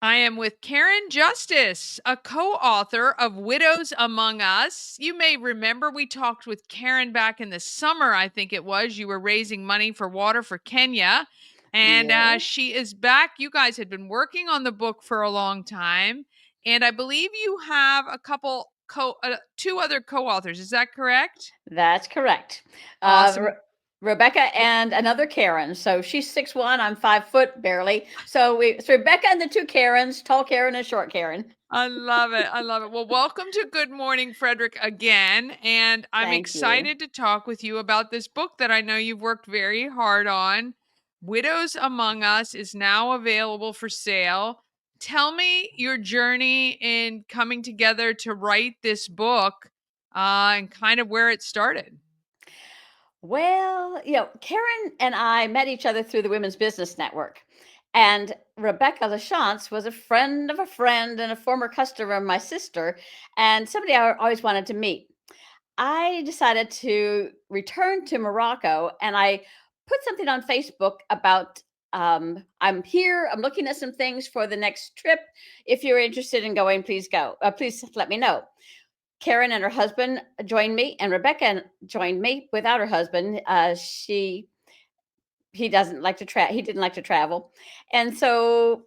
I am with Karen Justice, a co author of Widows Among Us. You may remember we talked with Karen back in the summer, I think it was. You were raising money for water for Kenya, and Yeah, she is back. You guys had been working on the book for a long time, and I believe you have two other co authors. Is that correct? that's correct. Awesome. Rebecca and another Karen. So she's 6'1", I'm 5 foot barely. So Rebecca and the two Karens, tall Karen and short Karen. I love it. I love it. Well, welcome to Good Morning, Frederick, again. And I'm Thank you. excited to talk with you about this book that I know you've worked very hard on. Widows Among Us is now available for sale. Tell me your journey in coming together to write this book and kind of where it started. Well, Karen and I met each other through the Women's Business Network. And Rebecca LaChance was a friend of a friend and a former customer of my sister, and somebody I always wanted to meet. I decided to return to Morocco and I put something on Facebook about I'm here, I'm looking at some things for the next trip. If you're interested in going, please go. Please let me know. Karen and her husband joined me, and Rebecca joined me without her husband. He doesn't like to he didn't like to travel, and so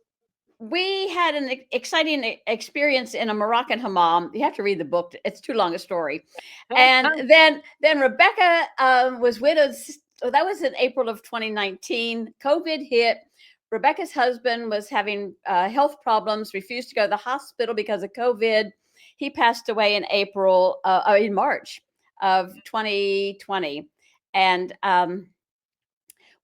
we had an exciting experience in a Moroccan hammam. You have to read the book; it's too long a story. And then Rebecca was widowed. So that was in April of 2019. COVID hit. Rebecca's husband was having health problems, refused to go to the hospital because of COVID. He passed away in March of 2020, and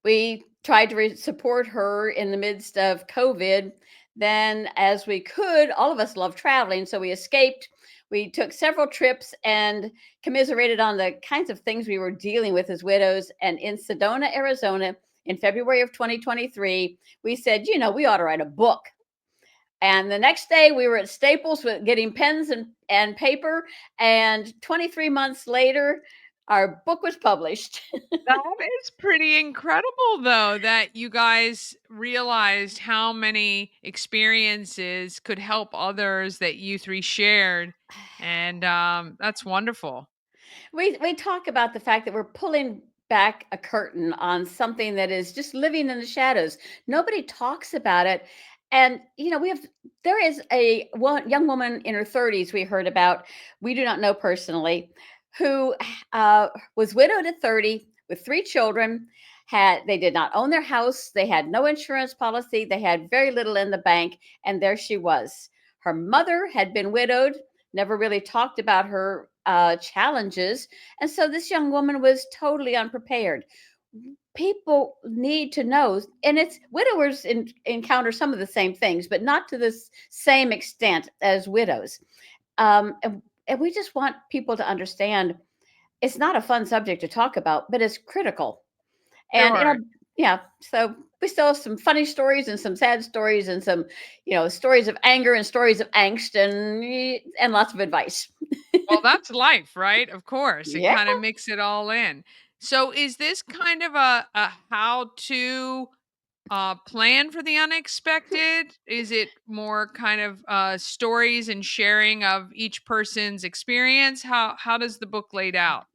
we tried to support her in the midst of COVID. Then, as we could, all of us love traveling, so we escaped. We took several trips and commiserated on the kinds of things we were dealing with as widows. And in Sedona, Arizona, in February of 2023, we said, we ought to write a book. And the next day, we were at Staples getting pens and paper. And 23 months later, our book was published. That is pretty incredible, though, that you guys realized how many experiences could help others that you three shared. And that's wonderful. We talk about the fact that we're pulling back a curtain on something that is just living in the shadows. Nobody talks about it. And there is one young woman in her 30s we heard about, we do not know personally, who was widowed at 30 with three children. They did not own their house, they had no insurance policy, they had very little in the bank, and there she was. Her mother had been widowed, never really talked about her challenges. And so this young woman was totally unprepared. People need to know, and it's widowers encounter some of the same things, but not to this same extent as widows. And we just want people to understand it's not a fun subject to talk about, but it's critical. And Sure. yeah, so we still have some funny stories and some sad stories and some, stories of anger and stories of angst and lots of advice. Well, that's life, right? Of course. It Yeah. kind of mix it all in. So, is this kind of a how to plan for the unexpected? Is it more kind of stories and sharing of each person's experience? How does the book laid out?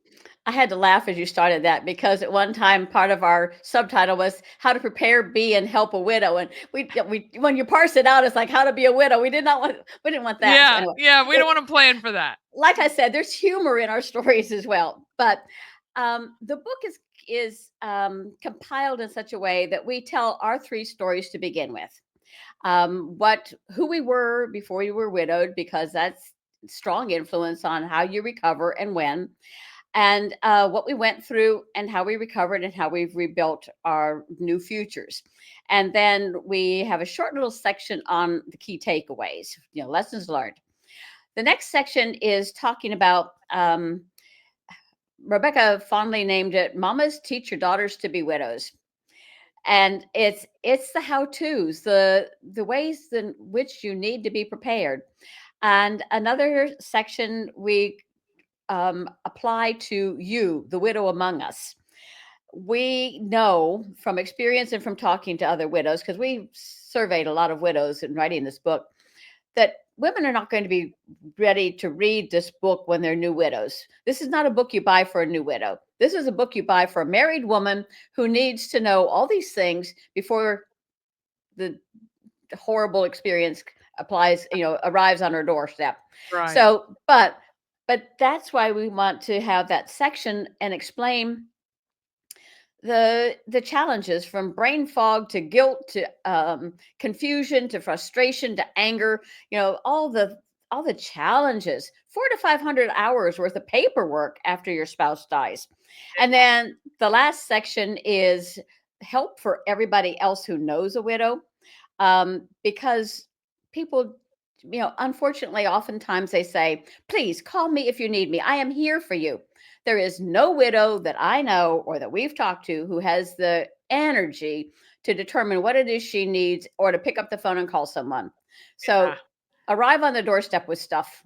I had to laugh as you started that because at one time part of our subtitle was how to prepare, be, and help a widow. And we when you parse it out, it's like how to be a widow. We didn't want that. So Yeah, anyway, yeah, we don't it, want to plan for that. like I said, there's humor in our stories as well. But the book is compiled in such a way that we tell our three stories to begin with. What who we were before we were widowed, because that's strong influence on how you recover and when, and what we went through and how we recovered and how we've rebuilt our new futures. And then we have a short little section on the key takeaways, lessons learned. The next section is talking about, Rebecca fondly named it Mamas Teach Your Daughters to Be Widows. And it's the how-tos, the ways in which you need to be prepared. And another section we apply to you, the widow among us. We know from experience and from talking to other widows, because we surveyed a lot of widows in writing this book, that women are not going to be ready to read this book when they're new widows. This is not a book you buy for a new widow. This is a book you buy for a married woman who needs to know all these things before the horrible experience arrives on her doorstep. Right. So but that's why we want to have that section and explain the challenges, from brain fog to guilt to confusion to frustration to anger, all the challenges, 400 to 500 hours worth of paperwork after your spouse dies. And Yeah. then the last section is help for everybody else who knows a widow, because people, unfortunately, oftentimes they say, please call me if you need me, I am here for you. There is no widow that I know or that we've talked to who has the energy to determine what it is she needs, or to pick up the phone and call someone. Yeah. So arrive on the doorstep with stuff.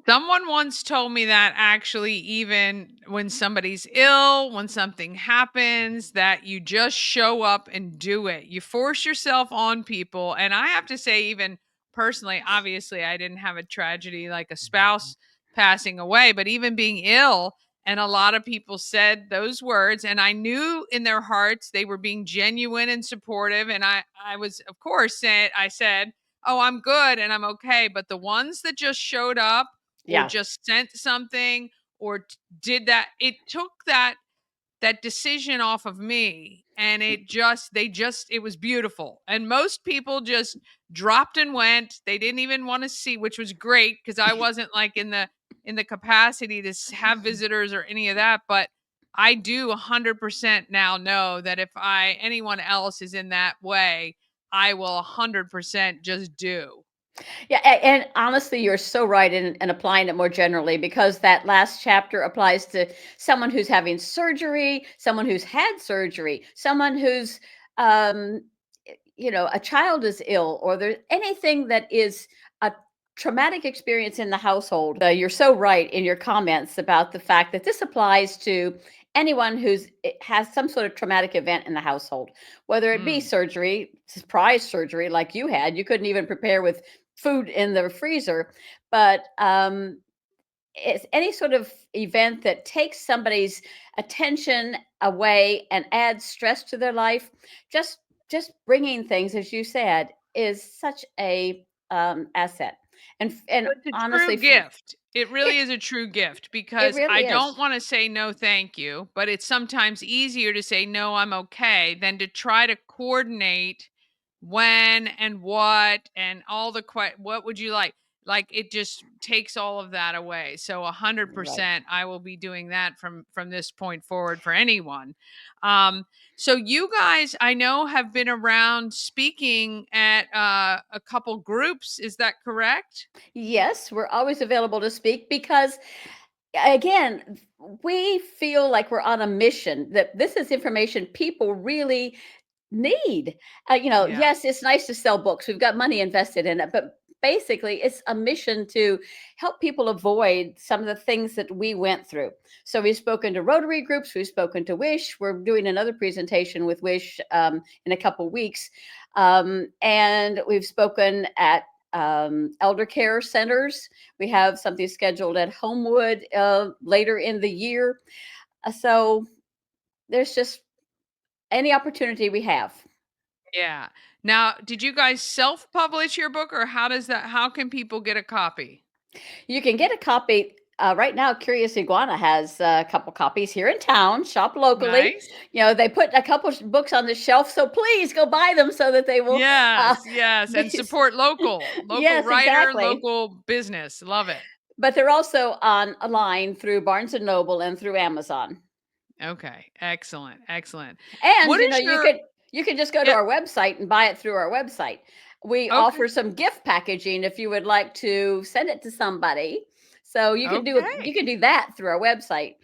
Someone once told me that actually, even when somebody's ill, when something happens, that you just show up and do it. You force yourself on people. And I have to say, even personally, obviously, I didn't have a tragedy like a spouse passing away, but even being ill, and a lot of people said those words, and I knew in their hearts they were being genuine and supportive. And I was, of course, saying, I said, oh, I'm good and I'm okay. But the ones that just showed up, or Yeah. just sent something, or did that, it took that decision off of me, and it was beautiful. And most people just dropped and went. They didn't even want to see, which was great, because I wasn't like in the capacity to have visitors or any of that. But I do 100% now know that if I anyone else is in that way, I will 100% just do. Yeah, and honestly, you're so right in applying it more generally, because that last chapter applies to someone who's having surgery, someone who's had surgery, someone who's, um, a child is ill, or there anything that is a traumatic experience in the household. You're so right in your comments about the fact that this applies to anyone has some sort of traumatic event in the household, whether it be Mm. surgery, surprise surgery like you had. You couldn't even prepare with food in the freezer, but it's any sort of event that takes somebody's attention away and adds stress to their life. Just bringing things, as you said, is such a asset. And Well, it's a honestly, true gift. It it really is a true gift, it because I really don't is. want to say no, thank you, but it's sometimes easier to say no, I'm okay, than to try to coordinate when and what and all what would you like? Like, it just takes all of that away. So Right. 100% I will be doing that from this point forward for anyone. Um so you guys, I know, have been around speaking at a couple groups, is that correct? Yes, we're always available to speak, because again, we feel like we're on a mission, that this is information people really need. Yeah. Yes, it's nice to sell books. We've got money invested in it, but basically, it's a mission to help people avoid some of the things that we went through. So we've spoken to Rotary groups, we've spoken to Wish. We're doing another presentation with Wish in a couple weeks, and we've spoken at elder care centers. We have something scheduled at Homewood later in the year. So there's just any opportunity we have. Yeah. Now, did you guys self-publish your book, or how can people get a copy? You can get a copy. Right now, Curious Iguana has a couple copies here in town. Shop locally. Nice. They put a couple books on the shelf, so please go buy them so that they will. Yes, yes, and Be, support local yes, writer, exactly. local business. Love it. But they're also on a line through Barnes and Noble and through Amazon. Okay. Excellent. Excellent. And What is your you can just go to Yep. our website and buy it through our website. We Okay. offer some gift packaging if you would like to send it to somebody. So you Okay. can do that through our website.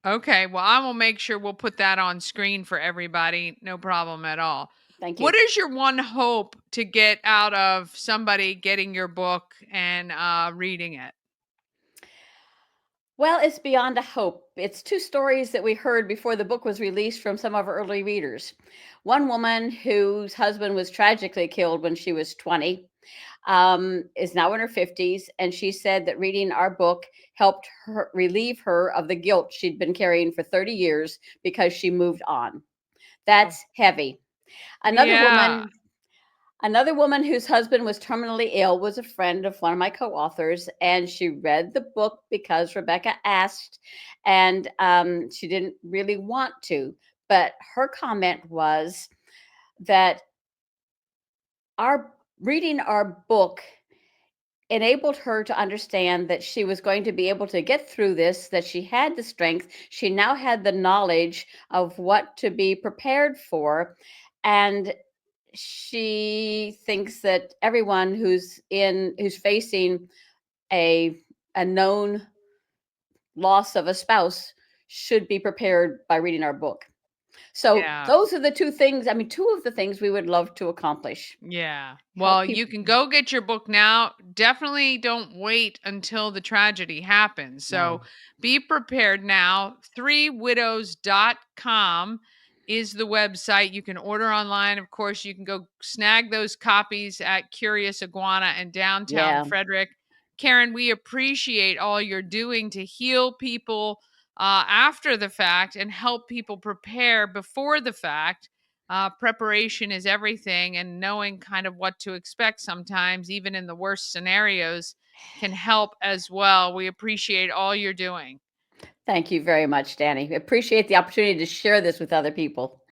Okay. Well, I will make sure we'll put that on screen for everybody. No problem at all. Thank What you. is your one hope to get out of somebody getting your book and reading it? Well, it's beyond a hope. It's two stories that we heard before the book was released from some of our early readers. One woman whose husband was tragically killed when she was 20 is now in her 50s. And she said that reading our book helped her relieve her of the guilt she'd been carrying for 30 years because she moved on. Oh, That's heavy. Another yeah. woman Another woman whose husband was terminally ill was a friend of one of my co-authors, and she read the book because Rebecca asked, and she didn't really want to. But her comment was that our reading our book enabled her to understand that she was going to be able to get through this, that she had the strength, she now had the knowledge of what to be prepared for, and she thinks that everyone who's facing a a known loss of a spouse should be prepared by reading our book. So Yeah. those are the two things, I mean, two of the things we would love to accomplish. Yeah. Help Well, people. you can go get your book now. Definitely don't wait until the tragedy happens. So No. be prepared now. Threewidows.com is the website. You can order online. Of course, you can go snag those copies at Curious Iguana in downtown Yeah. Frederick. Karen, we appreciate all you're doing to heal people after the fact and help people prepare before the fact. Preparation is everything, and knowing kind of what to expect sometimes, even in the worst scenarios, can help as well. We appreciate all you're doing. Thank you very much, Danny. Appreciate the opportunity to share this with other people.